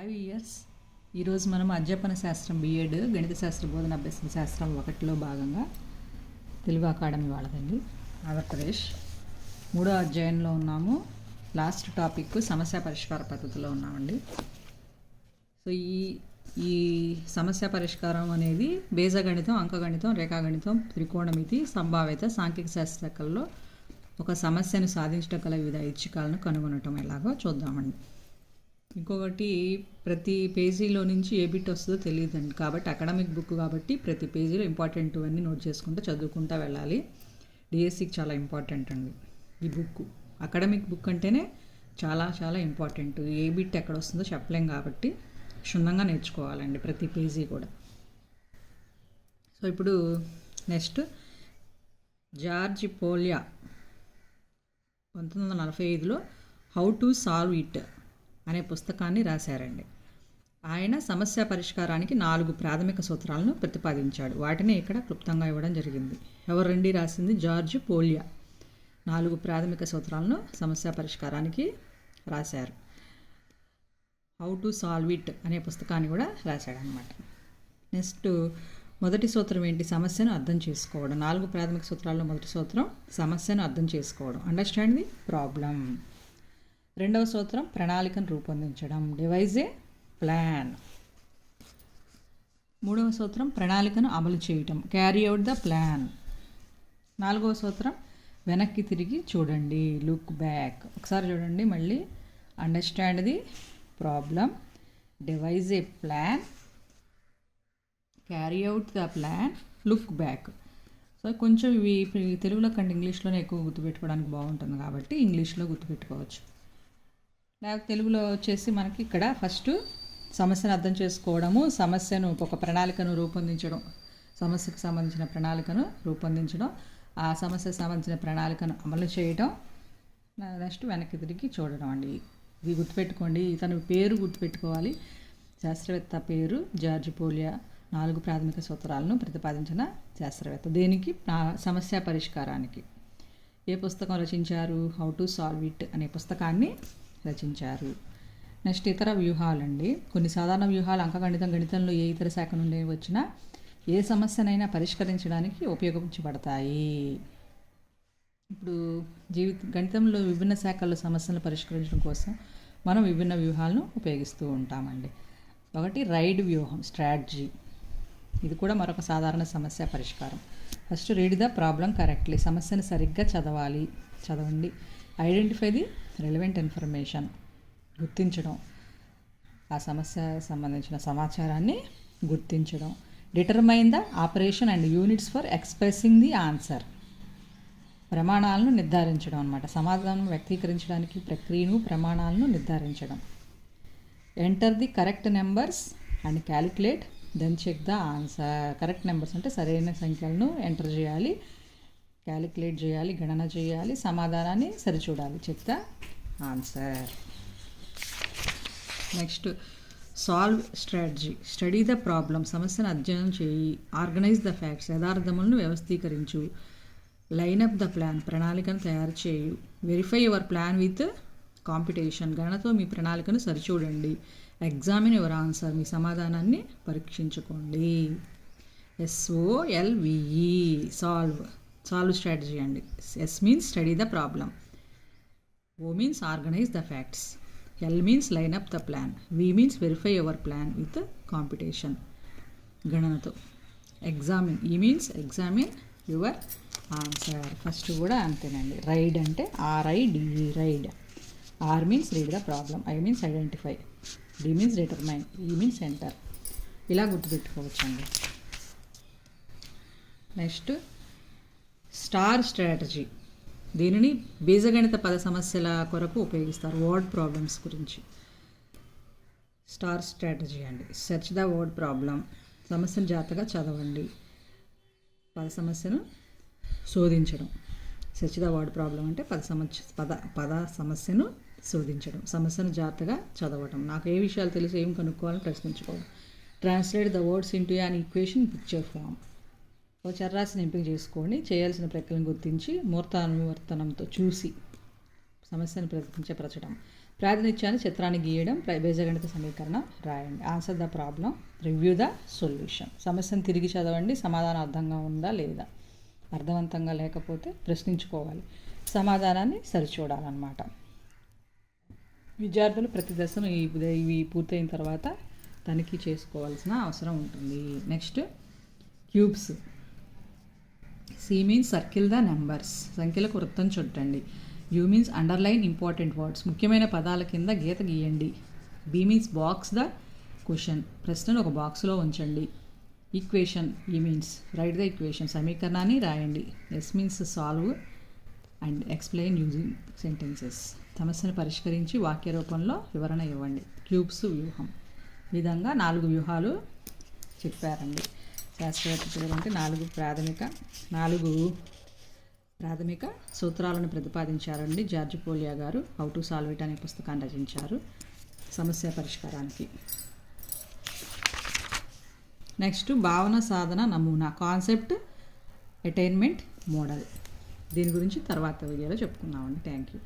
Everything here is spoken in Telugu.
5 ఇయర్స్. ఈరోజు మనం అధ్యాపన శాస్త్రం బీఎడ్ గణిత శాస్త్ర బోధన అభ్యసన శాస్త్రం 1లో భాగంగా తెలుగు అకాడమీ వాళ్ళదండి ఆంధ్రప్రదేశ్ 3వ అధ్యాయంలో ఉన్నాము. లాస్ట్ టాపిక్ సమస్య పరిష్కార పద్ధతిలో ఉన్నామండి. సో ఈ సమస్య పరిష్కారం అనేది బీజగణితం, అంకగణితం, రేఖాగణితం, త్రికోణమితి, సంభావ్యత, సాంఖ్యక శాస్త్రకల్లో ఒక సమస్యను సాధించడం గల వివిధ ఐచ్ఛికాలను కనుగొనటం ఎలాగో చూద్దామండి. ఇంకొకటి, ప్రతి పేజీలో నుంచి ఏ బిట్ వస్తుందో తెలియదండి. కాబట్టి అకాడమిక్ బుక్ కాబట్టి ప్రతి పేజీలో ఇంపార్టెంట్ అన్నీ నోట్ చేసుకుంటూ చదువుకుంటూ వెళ్ళాలి. డిఎస్సికి చాలా ఇంపార్టెంట్ అండి ఈ బుక్. అకాడమిక్ బుక్ అంటేనే చాలా చాలా ఇంపార్టెంట్. ఏ బిట్ ఎక్కడ వస్తుందో చెప్పలేం కాబట్టి క్షుణ్ణంగా నేర్చుకోవాలండి ప్రతి పేజీ కూడా. సో ఇప్పుడు నెక్స్ట్, జార్జ్ పోలియా 1945లో హౌ టు సాల్వ్ ఇట్ అనే పుస్తకాన్ని రాశారండి. ఆయన సమస్య పరిష్కారానికి 4 ప్రాథమిక సూత్రాలను ప్రతిపాదించాడు. వాటిని ఇక్కడ క్లుప్తంగా ఇవ్వడం జరిగింది. ఎవరండి రాసింది? జార్జ్ పోలియా 4 ప్రాథమిక సూత్రాలను సమస్య పరిష్కారానికి రాశారు. హౌ టు సాల్వ్ ఇట్ అనే పుస్తకాన్ని కూడా రాశాడనమాట. నెక్స్ట్, మొదటి సూత్రం ఏంటి? సమస్యను అర్థం చేసుకోవడం. 4 ప్రాథమిక సూత్రాల్లో మొదటి సూత్రం సమస్యను అర్థం చేసుకోవడం, అండర్స్టాండ్ ది ప్రాబ్లం. రెండవ సూత్రం ప్రణాళికను రూపొందించడం, డివైజ్ ఏ ప్లాన్. మూడవ సూత్రం ప్రణాళికను అమలు చేయటం, క్యారీ అవుట్ ద ప్లాన్. 4వ సూత్రం వెనక్కి తిరిగి చూడండి, లుక్ బ్యాక్. ఒకసారి చూడండి మళ్ళీ. Understand the problem, device A plan, carry out the plan, look back. So కొంచెం ఇవి తెలుగులో కంటే ఇంగ్లీష్లోనే ఎక్కువ గుర్తుపెట్టుకోవడానికి బాగుంటుంది కాబట్టి ఇంగ్లీష్లో గుర్తుపెట్టుకోవచ్చు. లేకపోతే తెలుగులో వచ్చేసి మనకి ఇక్కడ ఫస్ట్ సమస్యను అర్థం చేసుకోవడము, సమస్యను ఒక ప్రణాళికను రూపొందించడం, సమస్యకు సంబంధించిన ప్రణాళికను రూపొందించడం, ఆ సమస్యకు సంబంధించిన ప్రణాళికను అమలు చేయడం, నెక్స్ట్ వెనక్కి తిరిగి చూడడం అండి. ఇది గుర్తుపెట్టుకోండి. ఇతని పేరు గుర్తుపెట్టుకోవాలి. శాస్త్రవేత్త పేరు జార్జ్ పోలియా. 4 ప్రాథమిక సూత్రాలను ప్రతిపాదించిన శాస్త్రవేత్త. దేనికి? సమస్య పరిష్కారానికి. ఏ పుస్తకం రచించారు? హౌ టు సాల్వ్ ఇట్ అనే పుస్తకాన్ని రచించారు. నెక్స్ట్, ఇతర వ్యూహాలండి. కొన్ని సాధారణ వ్యూహాలు అంకగణితం, గణితంలో ఏ ఇతర శాఖ నుండి వచ్చినా ఏ సమస్యనైనా పరిష్కరించడానికి ఉపయోగించబడతాయి. ఇప్పుడు గణితంలో విభిన్న శాఖల్లో సమస్యలను పరిష్కరించడం కోసం మనం విభిన్న వ్యూహాలను ఉపయోగిస్తూ ఉంటామండి. ఒకటి రైడ్ వ్యూహం, స్ట్రాటజీ. ఇది కూడా మరొక సాధారణ సమస్య పరిష్కారం. First read the problem correctly. సమస్యను సరిగ్గా చదవండి. Identify the relevant information. గుర్తించడం, ఆ సమస్య సంబంధించిన సమాచారాన్ని గుర్తించడం. Determine the operation and units for expressing the answer. ప్రమాణాలను నిర్ధారించడం అన్నమాట. సమాధానం వ్యక్తీకరించడానికి ప్రక్రియను, ప్రమాణాలను నిర్ధారించడం. Enter the correct numbers and calculate then check the answer. Correct numbers అంటే సరైన సంఖ్యలను ఎంటర్ చేయాలి, క్యాలిక్యులేట్ చేయాలి, గణన చేయాలి, సమాధానాన్ని సరిచూడాలి, check the answer. Next, solve strategy. Study the problem. సమస్యను అధ్యయనం చేయి. Organise the facts. యథార్థములను వ్యవస్థీకరించు. Line up the plan. ప్రణాళికను తయారు చేయు. Verify your plan with competition. గణనతో మీ ప్రణాళికను సరిచూడండి. Examine your answer. మీ సమాధానాన్ని పరీక్షించుకోండి. SOLVE, సాల్వ్ స్ట్రాటజీ అండి. S means study the problem, O means organise the facts, L means line up the plan, V means verify your plan with competition. గణనతో. Examine, E means examine your answer. First కూడా అంతేనండి. రైడ్ అంటే RIDE, ride. R means read the problem, I means identify, D means determine, E means enter. ఇలా గుర్తుపెట్టుకోవచ్చండి. Next, star strategy. దీనిని బీజగణిత పద సమస్యల కొరకు ఉపయోగిస్తారు, వర్డ్ ప్రాబ్లమ్స్ గురించి. స్టార్ స్ట్రాటజీ అండి. Search the word problem. సమస్యను జాగ్రత్తగా చదవండి. పద సమస్యను శోధించడం. సెర్చ్ ద వర్డ్ ప్రాబ్లం అంటే పద సమస్యను శోధించడం. సమస్యను జాగ్రత్తగా చదవడం. నాకు ఏ విషయాలు తెలుసు, ఏం కనుక్కోవాలని ప్రశ్నించుకోవడం. Translate the words into an equation picture form. ఒక చర్రాశిని ఎంపిక చేసుకోండి. చేయాల్సిన ప్రక్రియను గుర్తించి మూర్తానువర్తనంతో చూసి సమస్యను ప్రశ్నించపరచడం. ప్రాతినిధ్యాన్ని చిత్రాన్ని గీయడం, బీజగణిత సమీకరణ రాయండి. Answer the problem, review the solution. సమస్యను తిరిగి చదవండి, సమాధానం అర్థంగా ఉందా లేదా. అర్థవంతంగా లేకపోతే ప్రశ్నించుకోవాలి, సమాధానాన్ని సరిచూడాలన్నమాట. విద్యార్థులు ప్రతి దశను ఇవి పూర్తయిన తర్వాత తనిఖీ చేసుకోవాల్సిన అవసరం ఉంటుంది. Next cubes. C means circle the numbers, సంఖ్యలకు వృత్తం చుట్టండి. U means underline important words, ముఖ్యమైన పదాల కింద గీత గీయండి. B means box the question, ప్రశ్నను ఒక బాక్స్లో ఉంచండి. ఈక్వేషన్, ఈ మీన్స్ రైట్ ద ఈక్వేషన్, సమీకరణాన్ని రాయండి. Yes means solve and explain using sentences, సమస్యను పరిష్కరించి వాక్య రూపంలో వివరణ ఇవ్వండి. క్యూబ్స్ వ్యూహం, ఈ విధంగా 4 వ్యూహాలు చెప్పారండి. శాస్త్రవేత్త పేరు అంటే 4 ప్రాథమిక సూత్రాలను ప్రతిపాదించారండి జార్జ్ పోలియా గారు. హౌ టు సాల్వ్ ఇట్ అనే పుస్తకాన్ని రచించారు సమస్య పరిష్కారానికి. నెక్స్ట్ భావన సాధన నమూనా, కాన్సెప్ట్ అటైన్మెంట్ మోడల్. దీని గురించి తర్వాత వీడియోలో చెప్పుకుందామండి. Thank you.